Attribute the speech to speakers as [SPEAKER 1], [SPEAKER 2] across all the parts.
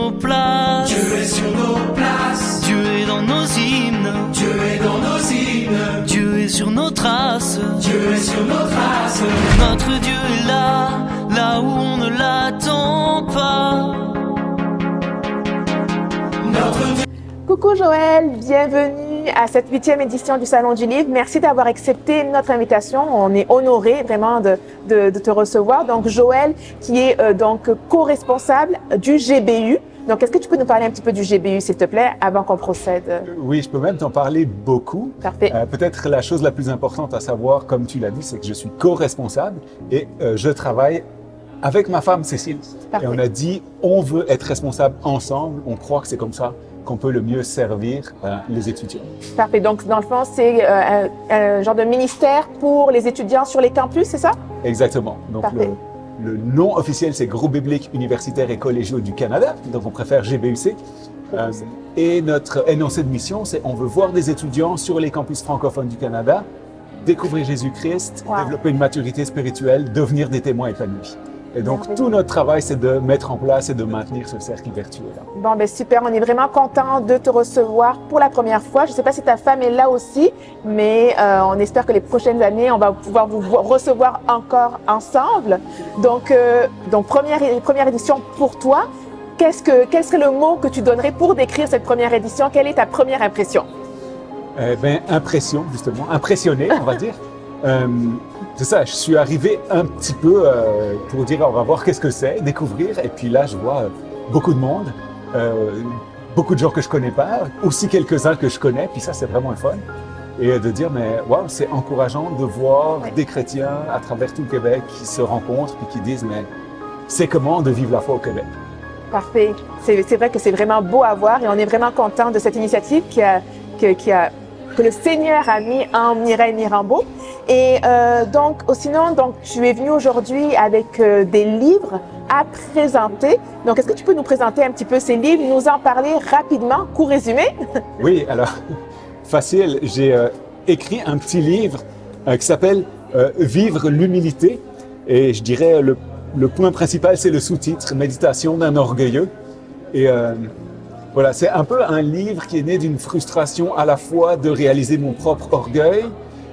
[SPEAKER 1] nos places.
[SPEAKER 2] Dieu est sur nos places.
[SPEAKER 1] Dieu est dans nos hymnes.
[SPEAKER 2] Dieu est dans nos hymnes.
[SPEAKER 1] Dieu est sur nos traces.
[SPEAKER 2] Dieu est sur nos traces.
[SPEAKER 1] Notre Dieu est là, là où on ne l'attend pas.
[SPEAKER 2] Notre Dieu.
[SPEAKER 3] Coucou Joël, bienvenue à cette 8e édition du Salon du Livre. Merci d'avoir accepté notre invitation. On est honorés vraiment de te recevoir. Donc Joël, qui est donc co-responsable du GBU. Donc est-ce que tu peux nous parler un petit peu du GBU, s'il te plaît, avant qu'on procède?
[SPEAKER 4] Oui, je peux même t'en parler beaucoup.
[SPEAKER 3] Parfait.
[SPEAKER 4] Peut-être la chose la plus importante à savoir, comme tu l'as dit, c'est que je suis co-responsable et je travaille avec ma femme Cécile.
[SPEAKER 3] Parfait.
[SPEAKER 4] Et on a dit, on veut être responsable ensemble. On croit que c'est comme ça qu'on peut le mieux servir les étudiants.
[SPEAKER 3] Parfait. Donc, dans le fond, c'est un genre de ministère pour les étudiants sur les campus, c'est ça?
[SPEAKER 4] Exactement. Donc,
[SPEAKER 3] Parfait.
[SPEAKER 4] le nom officiel, c'est Groupe biblique universitaire et collégiaux du Canada. Donc, on préfère GBUC. Et notre énoncé de mission, c'est on veut voir des étudiants sur les campus francophones du Canada, découvrir Jésus-Christ,
[SPEAKER 3] Wow.
[SPEAKER 4] développer une maturité spirituelle, devenir des témoins épanouis. Et donc,
[SPEAKER 3] Merveilleux.
[SPEAKER 4] tout notre travail, c'est de mettre en place et de maintenir ce cercle vertueux-là.
[SPEAKER 3] Bon, ben super. On est vraiment content de te recevoir pour la première fois. Je ne sais pas si ta femme est là aussi, mais on espère que les prochaines années, on va pouvoir vous recevoir encore ensemble. Donc première édition pour toi. Quel serait le mot que tu donnerais pour décrire cette première édition? Quelle est ta première impression?
[SPEAKER 4] Impression, justement. Impressionné, on va dire. C'est ça, je suis arrivé un petit peu pour dire on va voir qu'est-ce que c'est, découvrir. Et puis là, je vois beaucoup de monde, beaucoup de gens que je connais pas, aussi quelques-uns que je connais. Puis ça, c'est vraiment le fun. Et de dire, mais waouh, c'est encourageant de voir
[SPEAKER 3] Ouais.
[SPEAKER 4] des chrétiens à travers tout le Québec qui se rencontrent puis qui disent, mais c'est comment de vivre la foi au Québec?
[SPEAKER 3] Parfait. C'est vrai que c'est vraiment beau à voir et on est vraiment content de cette initiative que le Seigneur a mis en Mireille Mirambeau. Et sinon, tu es venu aujourd'hui avec des livres à présenter. Donc, est-ce que tu peux nous présenter un petit peu ces livres, nous en parler rapidement, court résumé?
[SPEAKER 4] Oui, alors, facile. J'ai écrit un petit livre qui s'appelle Vivre l'humilité. Et je dirais, le point principal, c'est le sous-titre, Méditation d'un orgueilleux. Et voilà, c'est un peu un livre qui est né d'une frustration à la fois de réaliser mon propre orgueil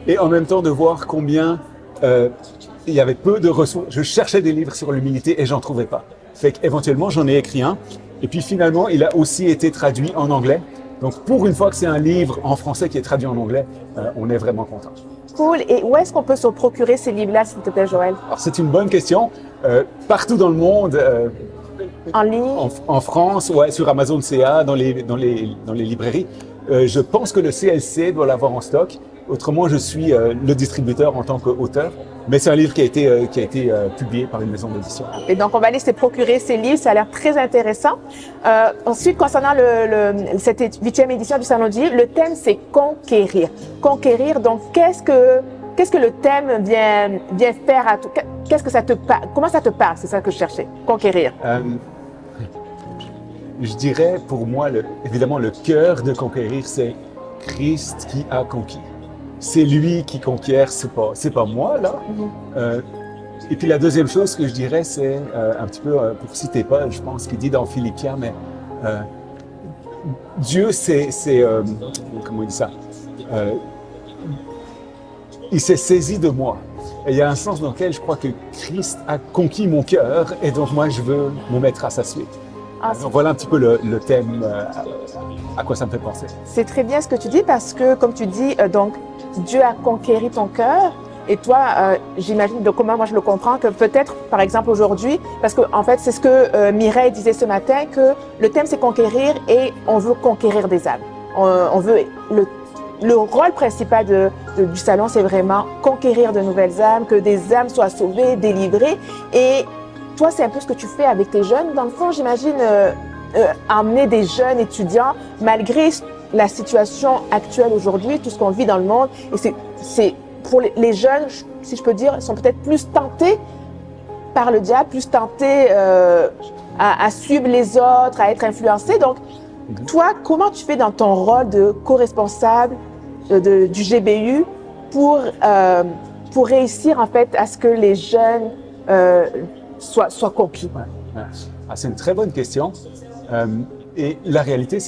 [SPEAKER 4] et en même temps de voir combien il y avait peu de ressources. Je cherchais des livres sur l'humilité et j'en trouvais pas. Fait qu'éventuellement, j'en ai écrit un. Et puis finalement, il a aussi été traduit en anglais. Donc pour une fois que c'est un livre en français qui est traduit en anglais, on est vraiment content.
[SPEAKER 3] Cool. Et où est-ce qu'on peut se procurer ces livres-là, s'il te plaît, Joël?
[SPEAKER 4] Alors c'est une bonne question. Partout dans le monde,
[SPEAKER 3] En ligne?
[SPEAKER 4] en France, ouais, sur Amazon CA, dans les librairies. Je pense que le CLC doit l'avoir en stock. Autrement, je suis le distributeur en tant qu'auteur. Mais c'est un livre qui a été publié par une maison d'édition.
[SPEAKER 3] Et donc, on va aller se procurer ces livres. Ça a l'air très intéressant. Ensuite, concernant cette 8e édition du Salon du Livre, le thème, c'est conquérir. Conquérir, donc, qu'est-ce que le thème vient faire à toi? Qu'est-ce que ça te parle? Comment ça te parle? C'est ça que je cherchais. Conquérir.
[SPEAKER 4] Je dirais, pour moi, évidemment, le cœur de conquérir, c'est Christ qui a conquis. C'est lui qui conquiert, c'est pas moi, là. Et puis la deuxième chose que je dirais, c'est un petit peu, pour citer Paul, je pense, qu'il dit dans Philippiens, mais Dieu, comment il dit ça? Il s'est saisi de moi. Et il y a un sens dans lequel je crois que Christ a conquis mon cœur et donc moi, je veux me mettre à sa suite. Donc voilà un petit peu le thème, à quoi ça me fait penser.
[SPEAKER 3] C'est très bien ce que tu dis parce que, comme tu dis, donc, Dieu a conquéri ton cœur. Et toi, j'imagine de comment moi je le comprends, que peut-être, par exemple, aujourd'hui, parce que en fait, c'est ce que Mireille disait ce matin, que le thème, c'est conquérir et on veut conquérir des âmes. On veut le rôle principal du salon, c'est vraiment conquérir de nouvelles âmes, que des âmes soient sauvées, délivrées. Et toi, c'est un peu ce que tu fais avec tes jeunes. Dans le fond, j'imagine emmener des jeunes étudiants, malgré la situation actuelle aujourd'hui, tout ce qu'on vit dans le monde. Et c'est pour les jeunes, si je peux dire, sont peut-être plus tentés par le diable, plus tentés à suivre les autres, à être influencés. Donc, toi, comment tu fais dans ton rôle de co-responsable du GBU pour réussir en fait à ce que les jeunes soient conquis?
[SPEAKER 4] Ah, c'est une très bonne question. Et la réalité,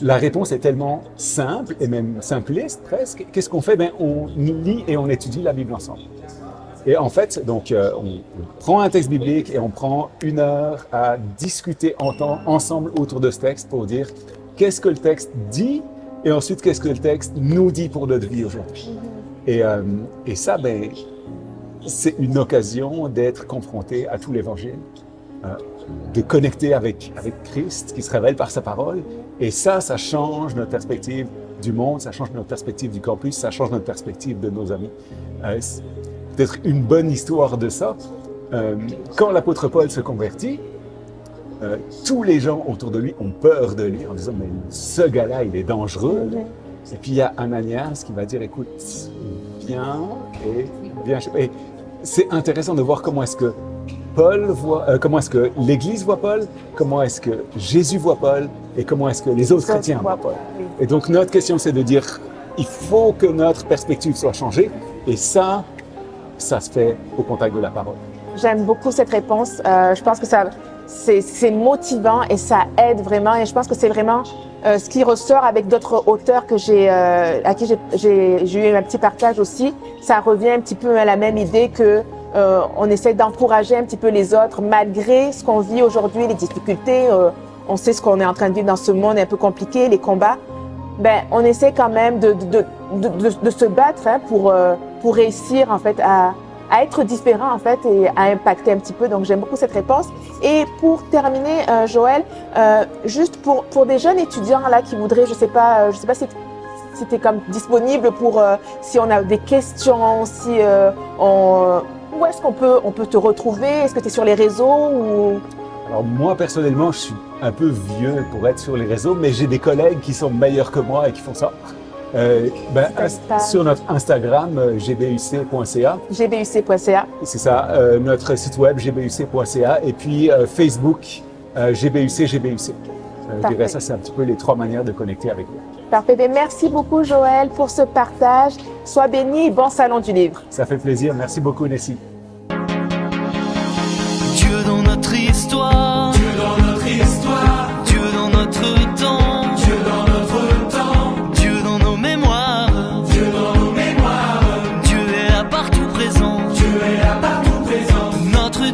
[SPEAKER 4] la réponse est tellement simple et même simpliste presque. Qu'est-ce qu'on fait? On lit et on étudie la Bible ensemble. Et en fait, donc, on prend un texte biblique et on prend 1 heure à discuter ensemble autour de ce texte pour dire qu'est-ce que le texte dit et ensuite qu'est-ce que le texte nous dit pour notre vie aujourd'hui. Et ça, c'est une occasion d'être confronté à tout l'Évangile, de connecter avec Christ qui se révèle par sa parole. Et ça change notre perspective du monde, ça change notre perspective du campus, ça change notre perspective de nos amis. Peut-être une bonne histoire de ça. Quand l'apôtre Paul se convertit, tous les gens autour de lui ont peur de lui en disant « mais ce gars-là, il est dangereux ». Et puis il y a Ananias qui va dire « écoute, viens et viens ». Et c'est intéressant de voir comment est-ce que Paul voit, comment est-ce que l'Église voit Paul, comment est-ce que Jésus voit Paul et comment est-ce que les autres chrétiens voient Paul. Et donc notre question, c'est de dire il faut que notre perspective soit changée et ça se fait au contact de la parole.
[SPEAKER 3] J'aime beaucoup cette réponse. Je pense que c'est motivant et ça aide vraiment. Et je pense que c'est vraiment ce qui ressort avec d'autres auteurs à qui j'ai eu un petit partage aussi. Ça revient un petit peu à la même idée que on essaie d'encourager un petit peu les autres malgré ce qu'on vit aujourd'hui, les difficultés. On sait ce qu'on est en train de vivre dans ce monde un peu compliqué, les combats. On essaie quand même de se battre pour réussir en fait à être différent en fait et à impacter un petit peu. Donc j'aime beaucoup cette réponse. Et pour terminer, Joël, juste pour des jeunes étudiants là qui voudraient, je sais pas si tu es comme disponible pour si on a des questions, si où est-ce qu'on peut te retrouver? Est-ce que tu es sur les réseaux ou...
[SPEAKER 4] Alors moi, personnellement, je suis un peu vieux pour être sur les réseaux, mais j'ai des collègues qui sont meilleurs que moi et qui font ça. Sur notre Instagram, gbuc.ca.
[SPEAKER 3] gbuc.ca.
[SPEAKER 4] C'est ça, notre site web, gbuc.ca, et puis Facebook, gbuc. Je dirais ça, c'est un petit peu les 3 manières de connecter avec vous.
[SPEAKER 3] Parfait. Merci beaucoup, Joël, pour ce partage. Sois béni et bon salon du livre.
[SPEAKER 4] Ça fait plaisir. Merci beaucoup, Nessie.